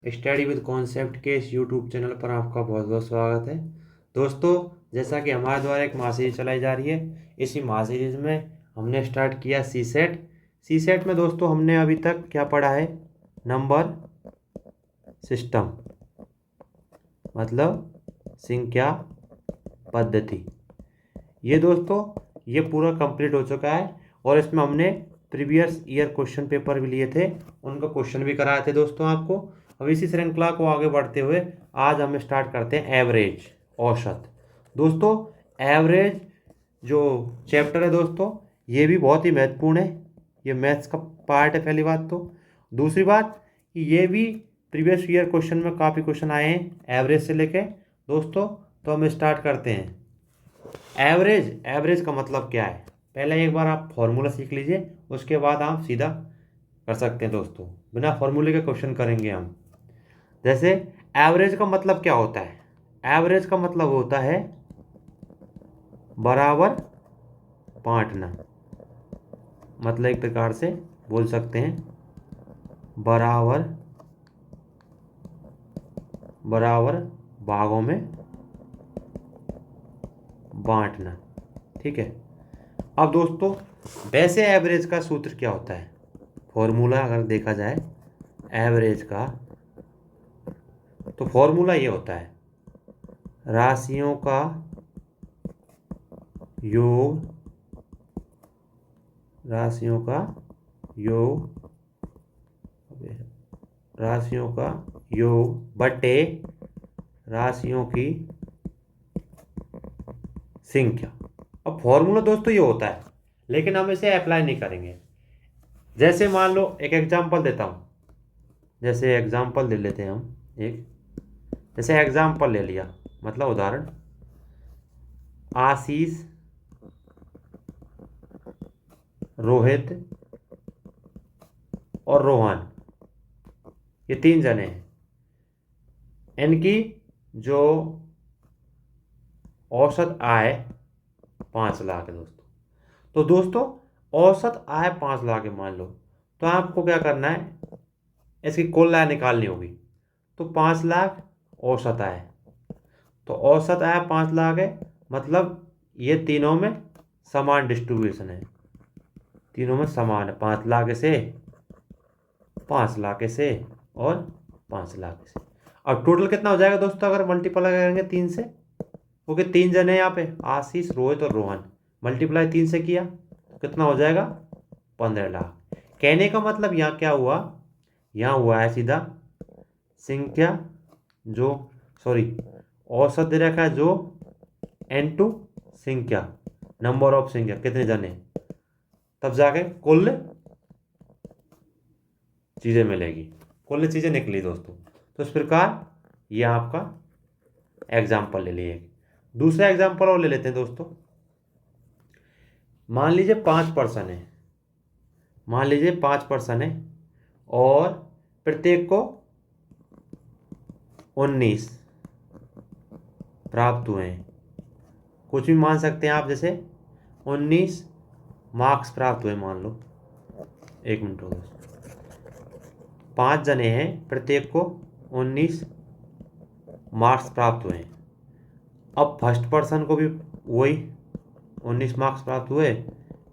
Study with concept के इस YouTube channel पर आपका बहुत बहुत स्वागत है। दोस्तों, जैसा कि हमारे द्वारा एक माह चलाई जा रही है, इसी माह सीरीज में हमने स्टार्ट किया सी सेट। सी सेट में दोस्तों हमने अभी तक क्या पढ़ा है? नंबर सिस्टम, मतलब संख्या पद्धति। ये दोस्तों ये पूरा कंप्लीट हो चुका है और इसमें हमने प्रीवियस ईयर क्वेश्चन पेपर भी लिए थे, उनका क्वेश्चन भी कराए थे दोस्तों आपको। अब इसी श्रृंखला को आगे बढ़ते हुए आज हम स्टार्ट करते हैं एवरेज, औसत। दोस्तों एवरेज जो चैप्टर है दोस्तों, ये भी बहुत ही महत्वपूर्ण है। ये मैथ्स का पार्ट है, पहली बात तो। दूसरी बात कि ये भी प्रीवियस ईयर क्वेश्चन में काफ़ी क्वेश्चन आए हैं एवरेज से लेके दोस्तों। तो हम स्टार्ट करते हैं। एवरेज का मतलब क्या है, पहले एक बार आप फॉर्मूला सीख लीजिए, उसके बाद आप सीधा कर सकते हैं दोस्तों। बिना फॉर्मूले के क्वेश्चन करेंगे हम। जैसे एवरेज का मतलब क्या होता है? एवरेज का मतलब होता है बराबर बांटना। मतलब एक प्रकार से बोल सकते हैं बराबर बराबर भागों में बांटना। ठीक है। अब दोस्तों वैसे एवरेज का सूत्र क्या होता है? फॉर्मूला अगर देखा जाए एवरेज का, तो फॉर्मूला ये होता है राशियों का योग, राशियों का योग, राशियों का योग बटे राशियों की संख्या। अब फॉर्मूला दोस्तों ये होता है, लेकिन हम इसे अप्लाई नहीं करेंगे। जैसे मान लो एक एग्जांपल देता हूँ, जैसे एग्जांपल ले लेते हैं हम एक, जैसे एग्जांपल ले लिया, मतलब उदाहरण, आशीष, रोहित और रोहन, ये तीन जने हैं। इनकी जो औसत आय 5 लाख है दोस्तों। तो दोस्तों औसत आय 5 लाख है मान लो, तो आपको क्या करना है, इसकी कुल आय निकालनी होगी। तो 5 लाख औसत आय, तो औसत आय 5 लाख है, मतलब ये तीनों में समान डिस्ट्रीब्यूशन है, तीनों में समान है। 5 लाख से, 5 लाख से और 5 लाख से। अब टोटल कितना हो जाएगा दोस्तों अगर मल्टीप्लाई करेंगे 3 से? क्योंकि तीन जने यहाँ पे, आशीष, रोहित और रोहन, मल्टीप्लाई 3 से किया तो कितना हो जाएगा? 15 लाख। कहने का मतलब यहाँ क्या हुआ, यहाँ हुआ है सीधा संख्या जो, सॉरी, औसत दे रखा है जो n टू संख्या, नंबर ऑफ संख्या कितने जने, तब जाके कुल चीज़ें मिलेगी, कुल चीज़ें निकली दोस्तों। तो इस प्रकार ये आपका एग्जाम्पल ले लिए। दूसरा एग्जाम्पल और ले लेते हैं दोस्तों। मान लीजिए 5 पर्सन है, मान लीजिए 5 पर्सन है और प्रत्येक को 19 प्राप्त हुए हैं। कुछ भी मान सकते हैं आप, जैसे 19 मार्क्स प्राप्त हुए मान लो। एक मिनट हो दोस्तों, 5 जने हैं, प्रत्येक को 19 मार्क्स प्राप्त हुए हैं। अब फर्स्ट पर्सन को भी वही 19 मार्क्स प्राप्त हुए,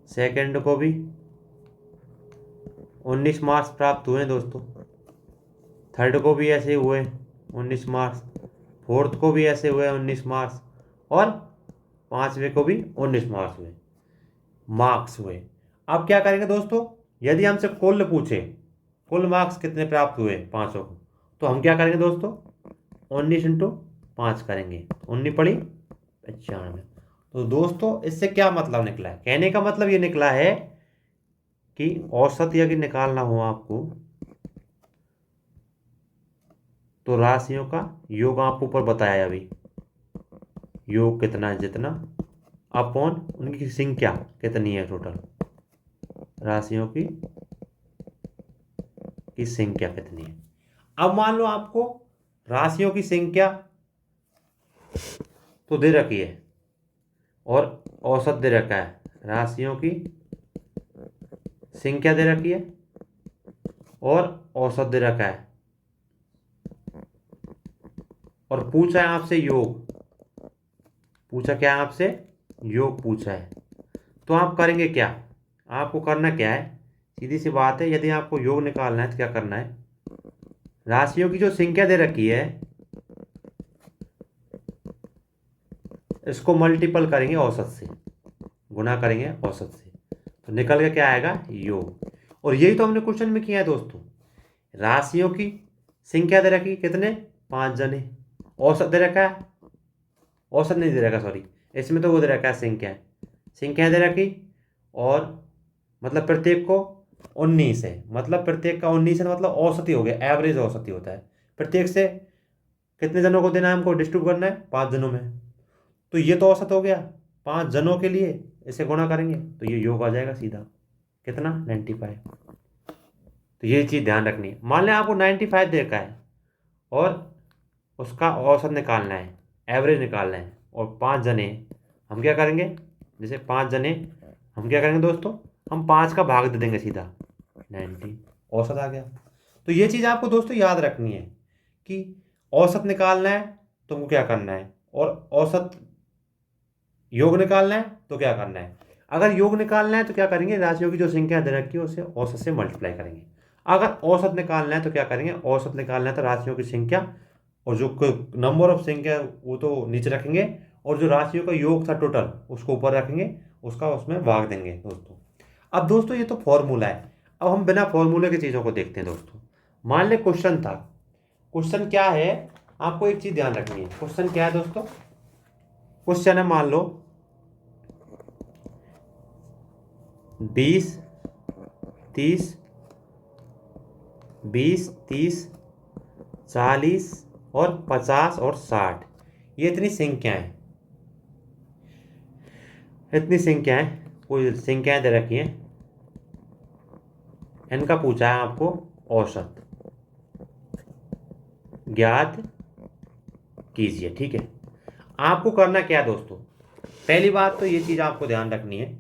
सेकंड को भी 19 मार्क्स प्राप्त हुए दोस्तों, थर्ड को भी ऐसे हुए 19 मार्क्स, फोर्थ को भी ऐसे हुए 19 मार्क्स, और पांचवें को भी 19 मार्क्स हुए। अब क्या करेंगे दोस्तों, यदि हमसे कुल पूछे कुल मार्क्स कितने प्राप्त हुए पांचों को, तो हम क्या करेंगे दोस्तों, 19 × 5 करेंगे, 19 पड़ी 95। तो दोस्तों इससे क्या मतलब निकला है? कहने का मतलब ये निकला है कि औसत यदि निकालना हो आपको, तो राशियों का योग आपको ऊपर बताया अभी, योग कितना है जितना, अपॉन उनकी संख्या कितनी है टोटल, राशियों की संख्या कितनी है। अब मान लो आपको राशियों की संख्या तो दे रखी है और औसत दे रखा है, राशियों की संख्या दे रखी है और औसत दे रखा है, और पूछा है आपसे योग, पूछा क्या है आपसे, योग पूछा है। तो आप करेंगे क्या, आपको करना क्या है, सीधी सी बात है, यदि आपको योग निकालना है तो क्या करना है, राशियों की जो संख्या दे रखी है इसको मल्टीपल करेंगे औसत से, गुना करेंगे औसत से, तो निकल के क्या आएगा, योग। और यही तो हमने क्वेश्चन में किया है दोस्तों, राशियों की संख्या दे रखी कितने, 5 जने, औसत दे रखा है, औसत नहीं दे रखा सॉरी, इसमें तो वो दे रखा है संख्या, संख्या दे रखी, और मतलब प्रत्येक को 19 है, मतलब प्रत्येक का 19 है, मतलब औसत ही हो गया, एवरेज औसत ही होता है। प्रत्येक से कितने जनों को देना है, हमको डिस्ट्रीब्यूट करना है 5 जनों में, तो ये तो औसत हो गया 5 जनों के लिए, इसे गुणा करेंगे तो ये योग आ जाएगा सीधा, कितना 95। तो ये चीज़ ध्यान रखनी है, मान लें आपको 95 दे रखा है और उसका औसत निकालना है, एवरेज निकालना है, और 5 जने, हम क्या करेंगे, जैसे 5 जने, हम क्या करेंगे दोस्तों, हम 5 का भाग दे देंगे सीधा 90, औसत आ गया। तो ये चीज़ आपको दोस्तों याद रखनी है कि औसत निकालना है तो हमको क्या करना है, और औसत योग निकालना है तो क्या करना है। अगर योग निकालना है तो क्या करेंगे, राशियों की जो संख्या दे रखी है उसे औसत से मल्टीप्लाई करेंगे। अगर औसत निकालना है तो क्या करेंगे, औसत निकालना है तो राशियों की संख्या और जो नंबर ऑफ संख्या वो तो नीचे रखेंगे, और जो राशियों का योग था टोटल उसको ऊपर रखेंगे, उसका उसमें भाग देंगे दोस्तों। अब दोस्तों ये तो फॉर्मूला है, अब हम बिना फॉर्मूले की चीज़ों को देखते हैं दोस्तों। मान ले क्वेश्चन था, क्वेश्चन क्या है, आपको एक चीज़ ध्यान रखनी है, क्वेश्चन क्या है दोस्तों, क्वेश्चन है मान लो 20 30 20 30 40 और 50 और 60, ये इतनी संख्याएं, इतनी संख्याएं, कोई संख्याएं दे रखी हैं, इनका पूछा है आपको औसत ज्ञात कीजिए। ठीक है, आपको करना क्या है दोस्तों, पहली बात तो ये चीज़ आपको ध्यान रखनी है,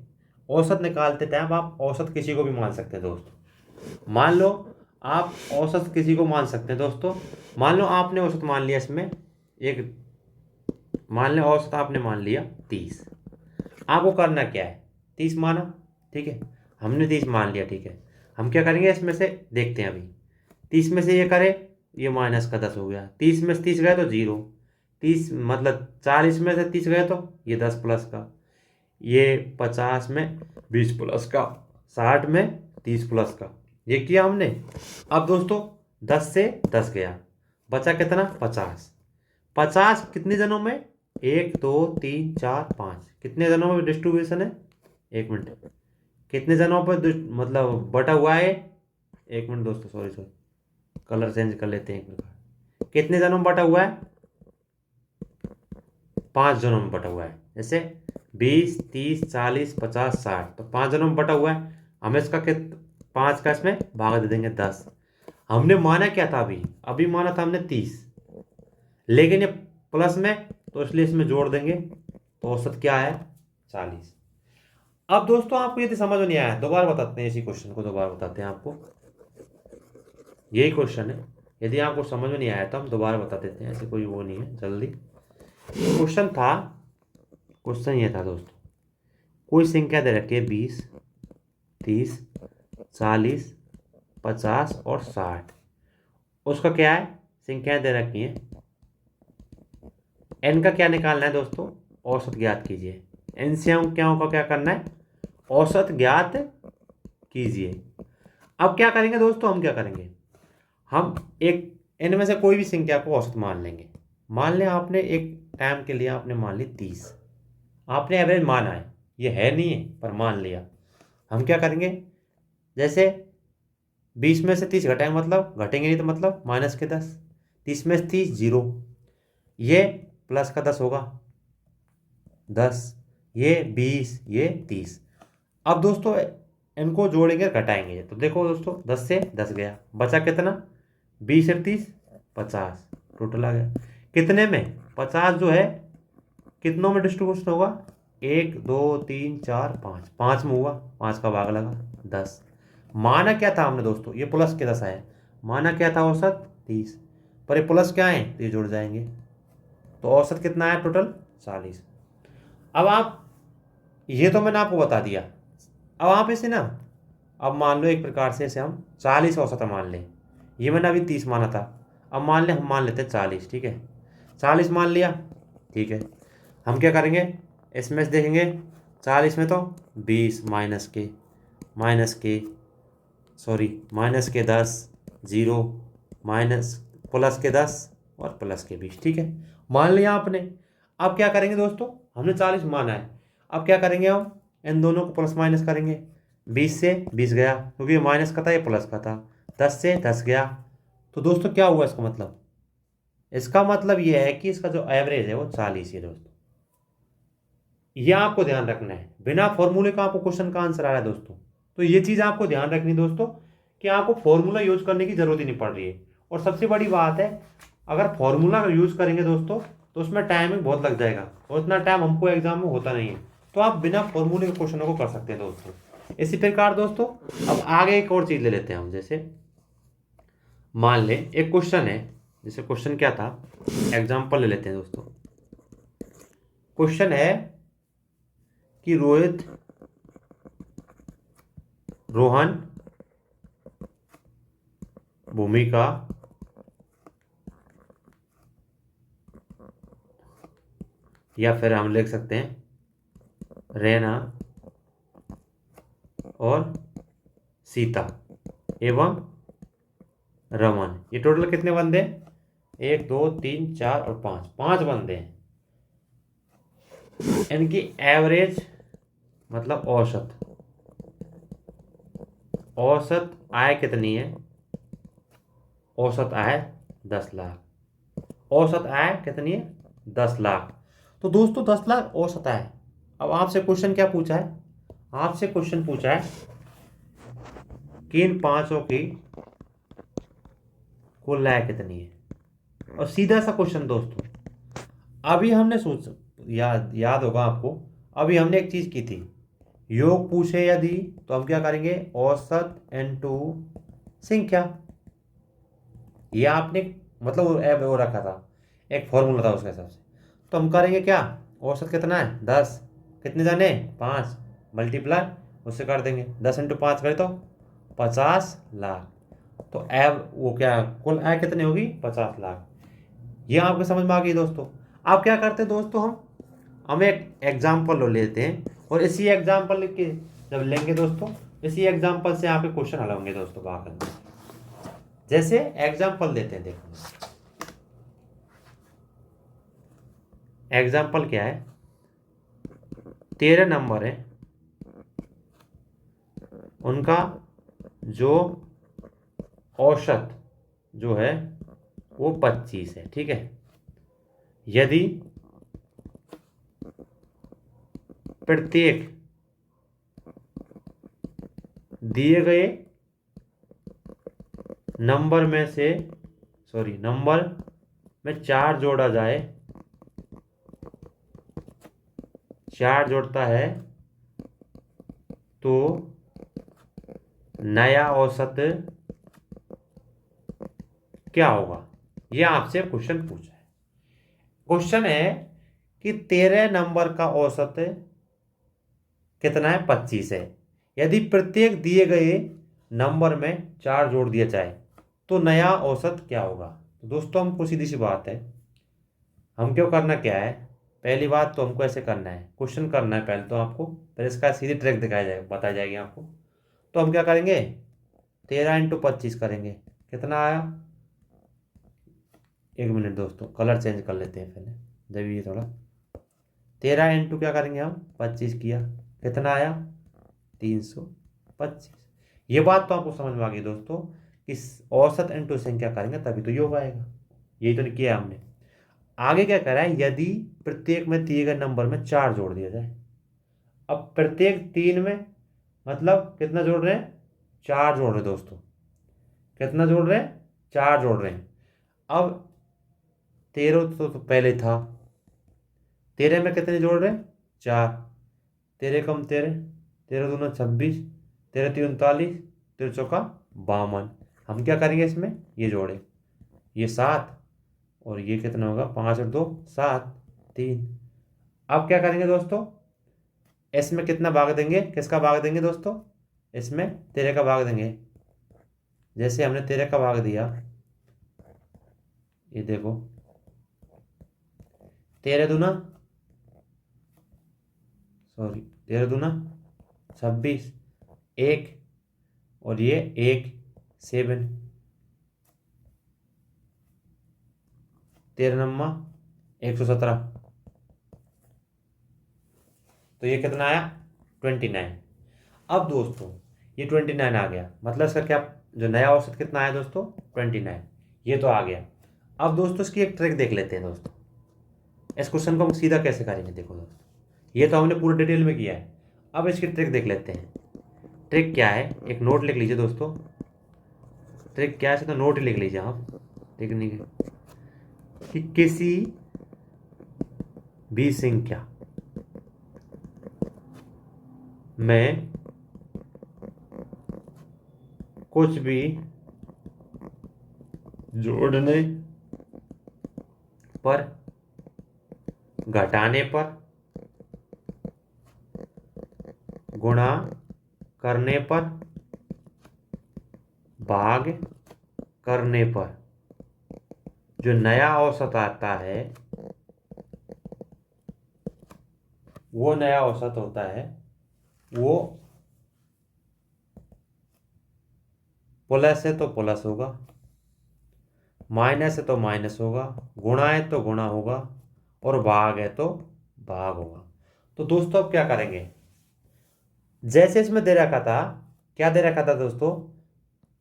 औसत निकालते टाइम आप औसत किसी को भी मान सकते हैं दोस्तों। मान लो आप औसत किसी को मान सकते हैं दोस्तों, मान लो आपने औसत मान लिया इसमें एक, मान लें औसत आपने मान लिया 30, आपको करना क्या है, 30 माना, ठीक है, हमने 30 मान लिया, ठीक है, हम क्या करेंगे इसमें से देखते हैं अभी, 30 में से ये करें, ये माइनस का 10 हो गया, 30 में से 30 गए तो 0, 30 मतलब 40 में से 30 गए तो ये 10 प्लस का, ये 50 में 20 प्लस का, 60 में 30 प्लस का, ये किया हमने। अब दोस्तों 10 से 10 गया, बचा कितना 50, 50 कितने जनों में, 1 2 3 4 5, कितने जनों में डिस्ट्रीब्यूशन है, 1 मिनट, कितने जनों पर मतलब बटा हुआ है, 1 मिनट दोस्तों, सॉरी सॉरी, कलर चेंज कर लेते हैं 1 मिनट, कितने जनों में बटा हुआ है, 5 जनों में बटा हुआ है, जैसे 20 30 40 50 60, तो 5 जनों में बटा हुआ है, हम इसका 5 का इसमें भाग दे देंगे 10। हमने माना क्या था, अभी अभी माना था हमने 30, लेकिन ये प्लस में तो इसलिए इसमें जोड़ देंगे, तो औसत क्या है 40। अब दोस्तों आपको यदि समझ में नहीं आया, दोबारा बताते हैं, इसी क्वेश्चन को दोबारा बताते हैं आपको, यही क्वेश्चन है, यदि आपको समझ में नहीं आया तो हम दोबारा बता देते हैं, ऐसे कोई वो नहीं है जल्दी। क्वेश्चन था, क्वेश्चन ये था दोस्तों, कोई संख्या दे रखी है 20 30 40 50 और 60, उसका क्या है, संख्याएं दे रखी हैं, एन का क्या निकालना है दोस्तों, औसत ज्ञात कीजिए, एन से हम क्या का क्या करना है, औसत ज्ञात कीजिए। अब क्या करेंगे दोस्तों, हम क्या करेंगे, हम एक इनमें से कोई भी संख्या को औसत मान लेंगे, मान लें आपने एक टाइम के लिए आपने मान ली 30, आपने एवरेज माना है, ये है नहीं है पर मान लिया, हम क्या करेंगे, जैसे 20 में से 30 घटाएंगे, मतलब घटेंगे नहीं तो मतलब माइनस के 10, 30 में से 30 0, ये प्लस का 10 होगा 10, ये 20, ये 30। अब दोस्तों इनको जोड़ेंगे घटाएंगे, तो देखो दोस्तों 10 से 10 गया, बचा कितना, 20 से 30 50, टोटल आ गया कितने में, 50 जो है कितनों में डिस्ट्रीब्यूशन होगा, 1 2 3 4 5, 5 में हुआ, 5 का भाग लगा 10। माना क्या था हमने दोस्तों, ये प्लस के 10 आया, माना क्या था औसत 30, पर ये प्लस क्या है तो ये जुड़ जाएंगे, तो औसत कितना आया टोटल 40। अब आप, ये तो मैंने आपको बता दिया। अब आप इसे ना, अब मान लो एक प्रकार से इसे हम 40 औसत मान लें। ये मैंने अभी 30 माना था, अब मान ले हम मान लेते हैं 40, ठीक है। 40 मान लिया, ठीक है। हम क्या करेंगे, इसमें से देखेंगे 40 में तो 20 माइनस के 10, जीरो, माइनस प्लस के 10 और प्लस के 20, ठीक है। मान लिया आपने। अब क्या करेंगे दोस्तों, हमने 40 माना है। अब क्या करेंगे हम, इन दोनों को प्लस माइनस करेंगे। 20 से 20 गया, क्योंकि ये माइनस का था, ये प्लस का था। 10 से 10 गया। तो दोस्तों क्या हुआ इसका मतलब, इसका मतलब ये है कि इसका जो एवरेज है वो 40 है दोस्तों। ये आपको ध्यान रखना है, बिना फॉर्मूले का आपको क्वेश्चन का आंसर आ रहा है दोस्तों। तो ये चीज़ आपको ध्यान रखनी दोस्तों, कि आपको फॉर्मूला यूज करने की जरूरत ही नहीं पड़ रही है। और सबसे बड़ी बात है, अगर फॉर्मूला यूज करेंगे दोस्तों तो उसमें टाइमिंग बहुत लग जाएगा, और इतना टाइम हमको एग्जाम में होता नहीं है। तो आप बिना फॉर्मूले के क्वेश्चनों को कर सकते हैं दोस्तों। इसी प्रकार दोस्तों, अब आगे एक और चीज़ ले लेते हैं हम। जैसे मान लें एक क्वेश्चन है, जैसे क्वेश्चन क्या था, एग्जाम्पल ले लेते हैं दोस्तों। क्वेश्चन है कि रोहन भूमिका या फिर हम लिख सकते हैं रैना और सीता एवं रमन, ये टोटल कितने बंदे हैं, 1 2 3 4 और 5, 5 बंदे हैं। इनकी एवरेज मतलब औसत, औसत आय कितनी है, औसत आय 10 लाख। औसत आय कितनी है, 10 लाख। तो दोस्तों 10 लाख औसत आय। अब आपसे क्वेश्चन क्या पूछा है, आपसे क्वेश्चन पूछा है कि इन पांचों की कुल आय कितनी है। और सीधा सा क्वेश्चन दोस्तों, अभी हमने सोच, याद होगा आपको, अभी हमने एक चीज की थी, योग पूछे यदि तो हम क्या करेंगे, औसत इनटू संख्या। ये आपने मतलब वो रखा था, एक फॉर्मूला था उसके हिसाब से। तो हम करेंगे क्या, औसत कितना है 10, कितने जाने 5, मल्टीप्लाई उससे कर देंगे, 10 × 5 करे तो 50 लाख। तो एव वो क्या कुल आय कितनी होगी, 50 लाख। ये आपको समझ में आ गई दोस्तों। आप क्या करते हैं दोस्तों, हम एक एग्जाम्पल लेते हैं, और इसी एग्जाम्पल के जब लेंगे दोस्तों, इसी एग्जाम्पल से आपके क्वेश्चन हल होंगे दोस्तों बाकी। जैसे एग्जाम्पल देते हैं, देखो एग्जाम्पल क्या है, 13 नंबर है, उनका जो औसत जो है वो 25 है, ठीक है। यदि प्रत्येक दिए गए नंबर में 4 जोड़ा जाए, 4 जोड़ता है तो नया औसत क्या होगा। यह आपसे क्वेश्चन पूछा है। क्वेश्चन है कि 13 नंबर का औसत कितना है, 25 है। यदि प्रत्येक दिए गए नंबर में 4 जोड़ दिया जाए तो नया औसत क्या होगा। तो दोस्तों हमको सीधी सी बात है, हम क्यों करना क्या है, पहली बात तो हमको ऐसे करना है, क्वेश्चन करना है पहले तो आपको, फिर इसका सीधी ट्रिक दिखाया जाएगा, बताई जाएगी आपको। तो हम क्या करेंगे, 13 × 25 करेंगे, कितना आया, 1 मिनट दोस्तों कलर चेंज कर लेते हैं पहले, जब ये थोड़ा 13 × क्या करेंगे हम 25 किया, कितना आया 325। ये बात तो आपको समझ में आ गई दोस्तों, कि औसत इंटू संख्या करेंगे तभी तो योग आएगा। यही तो किया हमने। आगे क्या करा है, यदि प्रत्येक में दिए गए नंबर में 4 जोड़ दिया जाए। अब प्रत्येक 3 में मतलब कितना जोड़ रहे हैं, 4 जोड़ रहे हैं दोस्तों, कितना जोड़ रहे हैं, 4 जोड़ रहे हैं। अब 13 तो पहले था, 13 में कितने जोड़ रहे हैं, 4, 13 कम 13, 13 दूना 26, 13 3 39, 13 चौका 52। हम क्या करेंगे इसमें, ये जोड़े, ये 7 और ये कितना होगा, 5 और 2 7 3। अब क्या करेंगे दोस्तों, इसमें कितना भाग देंगे, किसका भाग देंगे दोस्तों, इसमें 13 का भाग देंगे। जैसे हमने 13 का भाग दिया, ये देखो 13 दूना, सॉरी 13 दूना 26, एक, और ये एक 7, 13 नम्मा 117। तो ये कितना आया, 29। अब दोस्तों ये 29 आ गया, मतलब इसका क्या, जो नया औसत कितना आया दोस्तों, 29। ये तो आ गया। अब दोस्तों इसकी एक ट्रिक देख लेते हैं दोस्तों, इस क्वेश्चन को हम सीधा कैसे करेंगे। देखो दोस्तों, ये तो हमने पूरे डिटेल में किया है, अब इसकी ट्रिक देख लेते हैं। ट्रिक क्या है, एक नोट लिख लीजिए दोस्तों। ट्रिक क्या है, तो नोट ही लिख लीजिए आप, ठीक नहीं है कि किसी भी संख्या में कुछ भी जोड़ने पर, घटाने पर, गुणा करने पर, भाग करने पर जो नया औसत आता है, वो नया औसत होता है वो प्लस है तो प्लस होगा, माइनस है तो माइनस होगा, गुणा है तो गुणा होगा, और भाग है तो भाग होगा। तो दोस्तों अब क्या करेंगे, जैसे इसमें दे रखा था, क्या दे रखा था दोस्तों,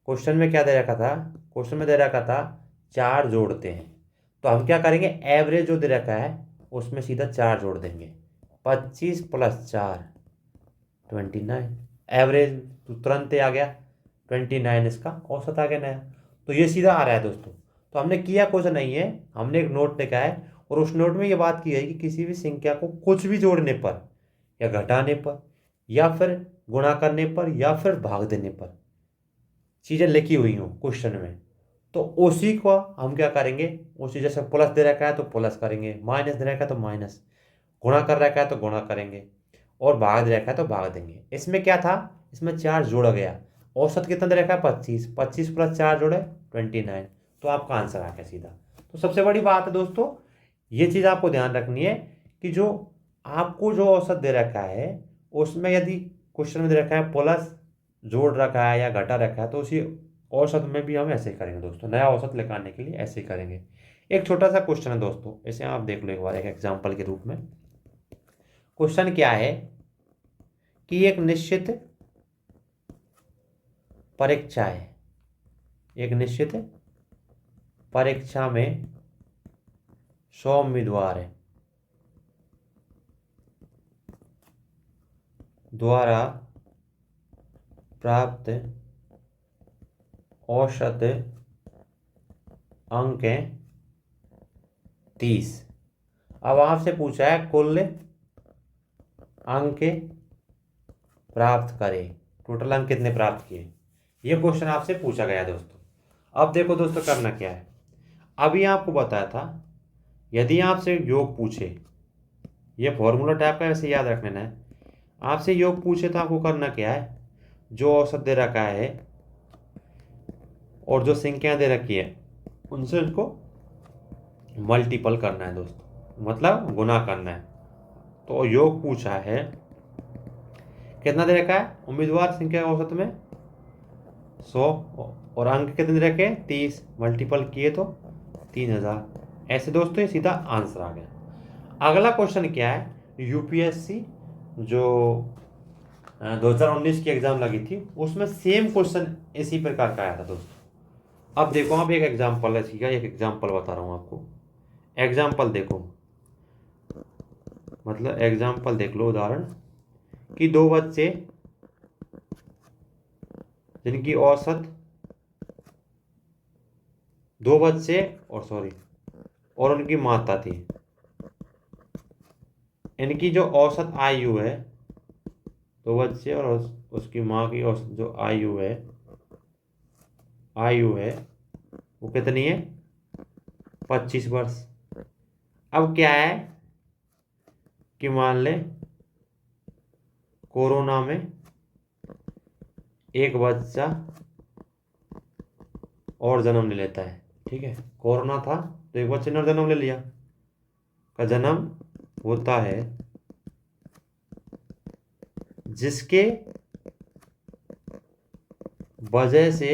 क्वेश्चन में क्या दे रखा था, क्वेश्चन में दे रखा था 4 जोड़ते हैं। तो हम क्या करेंगे, एवरेज जो दे रखा है उसमें सीधा 4 जोड़ देंगे। 25 + 4 29, एवरेज तो तुरंत ही आ गया, 29 इसका औसत आ गया नया। तो ये सीधा आ रहा है दोस्तों। तो हमने किया कुछ नहीं है, हमने एक नोट लिखा है, और उस नोट में ये बात की है कि किसी भी संख्या को कुछ भी जोड़ने पर, या घटाने पर, या फिर गुणा करने पर, या फिर भाग देने पर चीज़ें लिखी हुई हों क्वेश्चन में, तो उसी को हम क्या करेंगे, उसी जैसे प्लस दे रखा है तो प्लस करेंगे, माइनस दे रखा है तो माइनस, गुणा कर रखा है तो गुणा करेंगे, और भाग दे रखा है तो भाग देंगे। इसमें क्या था, इसमें 4 जोड़ा गया, औसत कितना दे रखा है 25, 25 + 4 जोड़े 29। तो आपका आंसर आ गया सीधा। तो सबसे बड़ी बात है दोस्तों, ये चीज़ आपको ध्यान रखनी है कि जो आपको जो औसत दे रखा है उसमें यदि क्वेश्चन में दे रखा है प्लस जोड़ रखा है या घटा रखा है, तो उसी औसत में भी हम ऐसे ही करेंगे दोस्तों, नया औसत निकालने के लिए ऐसे ही करेंगे। एक छोटा सा क्वेश्चन है दोस्तों, इसे आप देख लो एक बार एक एग्जाम्पल के रूप में। क्वेश्चन क्या है कि एक निश्चित परीक्षा है, एक निश्चित परीक्षा में 100 उम्मीदवार है द्वारा प्राप्त औसत अंक है 30। अब आपसे पूछा है कुल अंक प्राप्त करें, टोटल अंक कितने प्राप्त किए, ये क्वेश्चन आपसे पूछा गया दोस्तों। अब देखो दोस्तों करना क्या है, अभी आपको बताया था यदि आपसे योग पूछे, ये फॉर्मूला टाइप का वैसे याद रख लेना है, आपसे योग पूछे तो आपको करना क्या है, जो औसत दे रखा है और जो संख्या दे रखी है उनसे उनको मल्टीपल करना है दोस्तों, मतलब गुना करना है। तो योग पूछा है, कितना दे रखा है, उम्मीदवार संख्या औसत में 100, और अंक कितने दे रखे, 30, मल्टीपल किए तो 3000। ऐसे दोस्तों ये सीधा आंसर आ गया। अगला क्वेश्चन क्या है, यूपीएससी जो 2019 की एग्जाम लगी थी उसमें सेम क्वेश्चन इसी प्रकार का आया था दोस्तों। अब देखो आप एक एग्जाम्पल है, ठीक है, एक एग्जाम्पल बता रहा हूँ आपको। एग्जाम्पल देखो, मतलब एग्जाम्पल देख लो, उदाहरण कि 2 बच्चे जिनकी औसत, 2 बच्चे और सॉरी और उनकी माता थी, इनकी जो औसत आयु है, 2 बच्चे और उसकी माँ की औसत जो आयु है वो कितनी है 25 वर्ष। अब क्या है कि मान ले कोरोना में एक बच्चा और जन्म ले लेता है। ठीक है, कोरोना था तो एक बच्चे ने और जन्म ले लिया। का जन्म होता है जिसके वजह से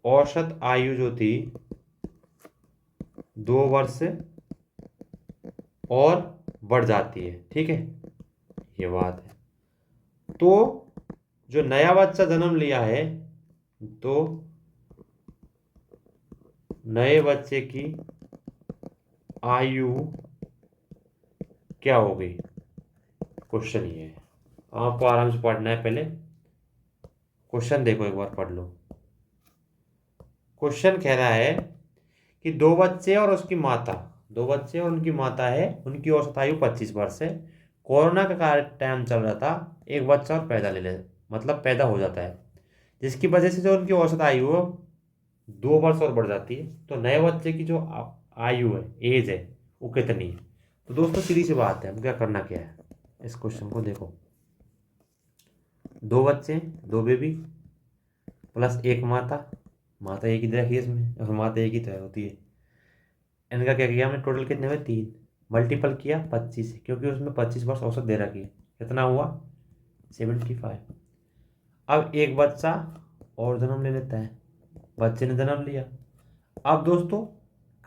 औसत आयु जो थी 2 वर्ष और बढ़ जाती है। ठीक है, ये बात है। तो जो नया बच्चा जन्म लिया है तो नए बच्चे की आयु क्या हो गई, क्वेश्चन ये है। आपको आराम से पढ़ना है, पहले क्वेश्चन देखो, एक बार पढ़ लो। क्वेश्चन कह रहा है कि दो बच्चे और उसकी माता, दो बच्चे और उनकी माता है, उनकी औसत आयु 25 वर्ष है। कोरोना का टाइम चल रहा था, एक बच्चा और पैदा ले ले मतलब पैदा हो जाता है, जिसकी वजह से जो उनकी औसत आयु है 2 वर्ष और बढ़ जाती है। तो नए बच्चे की जो आयु है, एज है, वो कितनी है। तो दोस्तों सीधी सी बात है, हम क्या करना क्या है, इस क्वेश्चन को देखो। दो बच्चे, दो बेबी प्लस एक माता, माता एक ही दे रखी है इसमें, और माता एक ही तो होती है। इनका क्या किया हमने, टोटल कितने हुए 3, मल्टीपल किया 25 से, क्योंकि उसमें 25 वर्ष औसत दे रखी है। कितना हुआ 75। अब एक बच्चा और जन्म ले लेता है, बच्चे ने जन्म लिया। अब दोस्तों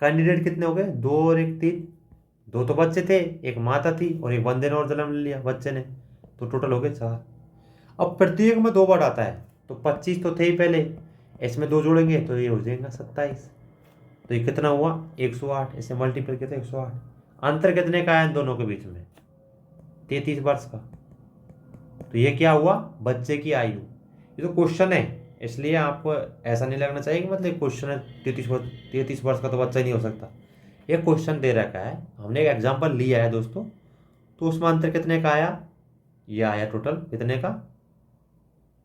कैंडिडेट कितने हो गए, 2 और 1 3, 2 तो बच्चे थे, एक माता थी और एक बंदे ने और जन्म ले लिया बच्चे ने, तो टोटल हो गए 4। अब प्रत्येक में 2 बार आता है, तो 25 तो थे ही पहले, इसमें 2 जोड़ेंगे तो ये हो जाएगा 27। तो ये कितना हुआ 108, इसे मल्टीपल किया था 108। अंतर कितने का है इन दोनों के बीच में, 33 वर्ष का। तो ये क्या हुआ, बच्चे की आयु। ये तो क्वेश्चन है, इसलिए आपको ऐसा नहीं लगना चाहिए कि मतलब क्वेश्चन है 33 वर्ष का तो बच्चा ही नहीं हो सकता। ये क्वेश्चन दे रखा है, हमने एक एग्जाम्पल लिया है दोस्तों, तो उसमें अंतर कितने का आया, ये आया टोटल कितने का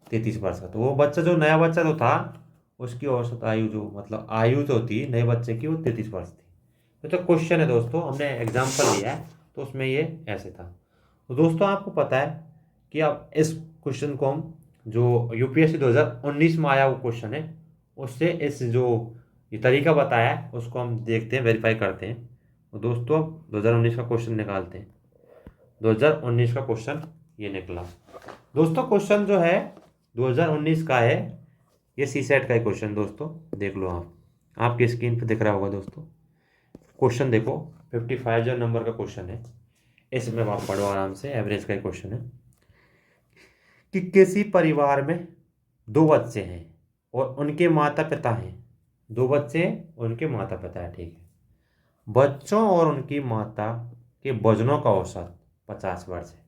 33 वर्ष का। तो वो बच्चा जो नया बच्चा तो था, उसकी औसत आयु जो मतलब आयु जो थी नए बच्चे की, वो 33 वर्ष थी। तो क्वेश्चन है दोस्तों, हमने एग्जाम्पल लिया है, तो उसमें ये ऐसे था। तो दोस्तों आपको पता है कि अब इस क्वेश्चन को हम, जो यूपीएससी 2019 में आया वो क्वेश्चन है, उससे इस जो ये तरीका बताया है उसको हम देखते हैं, वेरीफाई करते हैं। तो दोस्तों 2019 का क्वेश्चन निकालते हैं। 2019 का क्वेश्चन ये निकला दोस्तों। क्वेश्चन जो है 2019 का है, ये सी सेट का ही क्वेश्चन दोस्तों, देख लो आप, आपकी स्क्रीन पे दिख रहा होगा दोस्तों। क्वेश्चन देखो 55 जो नंबर का क्वेश्चन है, इसमें आप पढ़ो आराम से, एवरेज का ही क्वेश्चन है कि किसी परिवार में 2 बच्चे हैं और उनके माता पिता हैं। 2 बच्चे हैं, उनके माता पिता है। ठीक है, बच्चों और उनकी माता के वजनों का औसत 50 वर्ष है।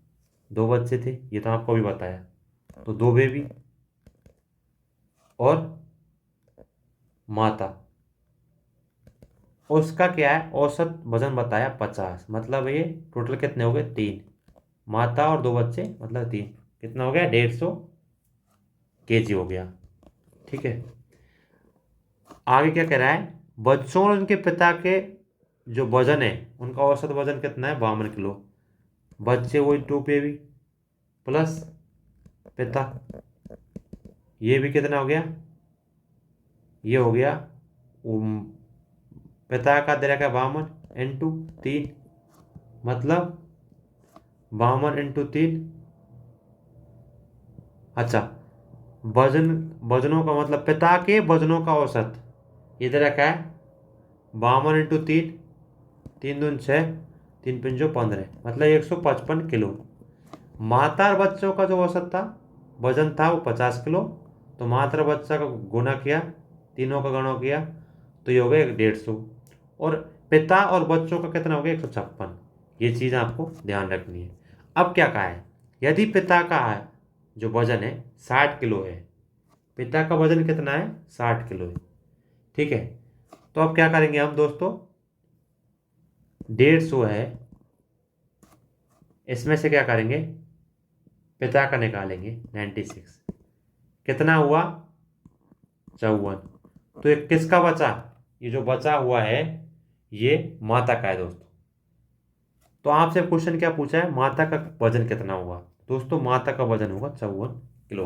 2 बच्चे थे, ये तो आपको भी बताया, तो 2 बेबी और माता, उसका क्या है औसत वजन बताया 50, मतलब ये टोटल कितने हो गए 3, माता और 2 बच्चे मतलब 3, कितना हो गया 150 केजी हो गया। ठीक है, आगे क्या कह रहा है, बच्चों और उनके पिता के जो वजन है, उनका औसत वजन कितना है 52 किलो। बच्चे वही 2 बेबी प्लस पिता, ये भी कितना हो गया, ये हो गया पिता का दे रखा 52 इंटू 3, मतलब 52 इंटू 3। अच्छा, वजन, वजनों का मतलब पिता के वजनों का औसत ये दे रखा है 52 इंटू 3, 3 दून 6, 3 पंजो 15, मतलब 155 किलो। माता और बच्चों का जो औसत था, वजन था वो 50 किलो। तो माता और बच्चा का गुना किया, तीनों का गणा किया, तो ये हो गया 150। और पिता और बच्चों का कितना हो गया 156। ये चीज़ आपको ध्यान रखनी है। अब क्या कहा है, यदि पिता का जो वजन है 60 किलो है, पिता का वजन कितना है 60 किलो है। ठीक है, तो अब क्या करेंगे हम दोस्तों, 150 है, इसमें से क्या करेंगे, पिता का निकालेंगे 96, कितना हुआ 54। तो एक किसका बचा, ये जो बचा हुआ है ये माता का है दोस्तों। तो आपसे क्वेश्चन क्या पूछा है, माता का वजन कितना होगा। दोस्तों माता का वजन होगा 54 किलो।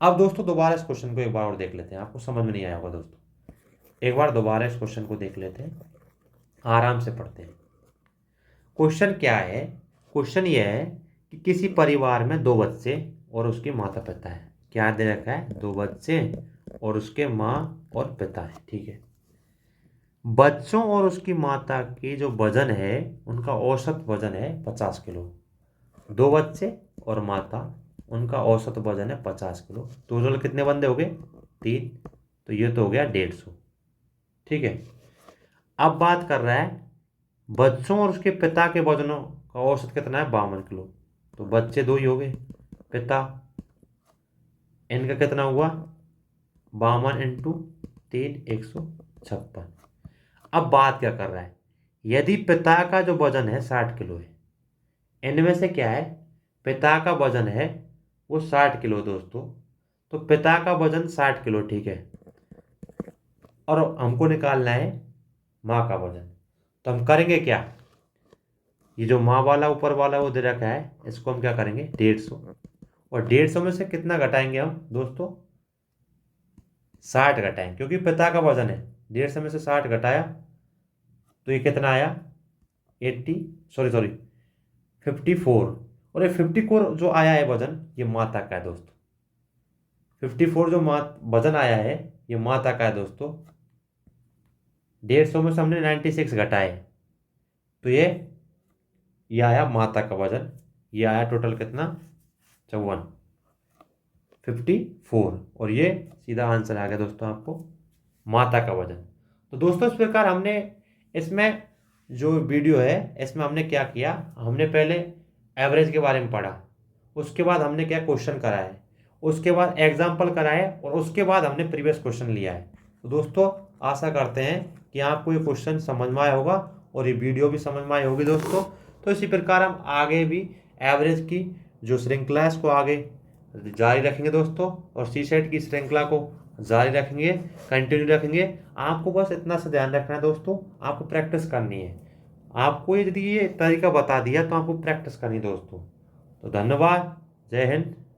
अब दोस्तों दोबारा इस क्वेश्चन को एक बार और देख लेते हैं, आपको समझ में नहीं आया होगा दोस्तों। एक बार दोबारा इस क्वेश्चन को देख लेते हैं, आराम से पढ़ते हैं। क्वेश्चन क्या है, क्वेश्चन ये है कि किसी परिवार में दो बच्चे और उसके माता पिता है। क्या दे रखा है, दो बच्चे और उसके माँ और पिता है, ठीक है। बच्चों और उसकी माता की जो वजन है उनका औसत वजन है 50 किलो। दो बच्चे और माता, उनका औसत वजन है 50 किलो। टोटल कितने बंदे हो गए, 3। तो ये तो हो गया 150, ठीक है। अब बात कर रहा है बच्चों और उसके पिता के वजनों का औसत कितना है, 52 किलो। तो बच्चे दो ही हो गए, पिता, इनका कितना हुआ 52 इंटू 3, 156। अब बात क्या कर रहा है, यदि पिता का जो वजन है 60 किलो है, इनमें से क्या है, पिता का वजन है वो 60 किलो दोस्तों। तो पिता का वजन 60 किलो, ठीक है। और हमको निकालना है माँ का वजन। तो हम करेंगे क्या, ये जो माँ वाला ऊपर वाला वो दे रखा है, इसको हम क्या करेंगे 150। और 150 में से कितना घटाएंगे हम दोस्तों, 60 घटाएंगे, क्योंकि पिता का वजन है। 150 में से 60 घटाया तो ये कितना आया, 80, सॉरी 54। और ये 54 जो आया है वजन, ये माता का है दोस्तों। 54 जो वजन आया है ये माता का है दोस्तों। 150 में से हमने 96 घटाए, तो ये आया माता का वजन। ये आया टोटल कितना, 54, 54। और ये सीधा आंसर आ गया दोस्तों आपको, माता का वजन। तो दोस्तों इस प्रकार हमने इसमें जो वीडियो है इसमें हमने क्या किया, हमने पहले एवरेज के बारे में पढ़ा, उसके बाद हमने क्या क्वेश्चन कराए, उसके बाद एग्जाम्पल कराए, और उसके बाद हमने प्रीवियस क्वेश्चन लिया है। तो दोस्तों आशा करते हैं कि आपको ये क्वेश्चन समझ में आया होगा और ये वीडियो भी समझ में आई होगी दोस्तों। तो इसी प्रकार हम आगे भी एवरेज की जो श्रृंखला है इसको आगे जारी रखेंगे दोस्तों, और सी सेट की श्रृंखला को जारी रखेंगे, कंटिन्यू रखेंगे। आपको बस इतना सा ध्यान रखना है दोस्तों, आपको प्रैक्टिस करनी है। आपको यदि ये तरीका बता दिया तो आपको प्रैक्टिस करनी है दोस्तों। तो धन्यवाद, जय हिंद।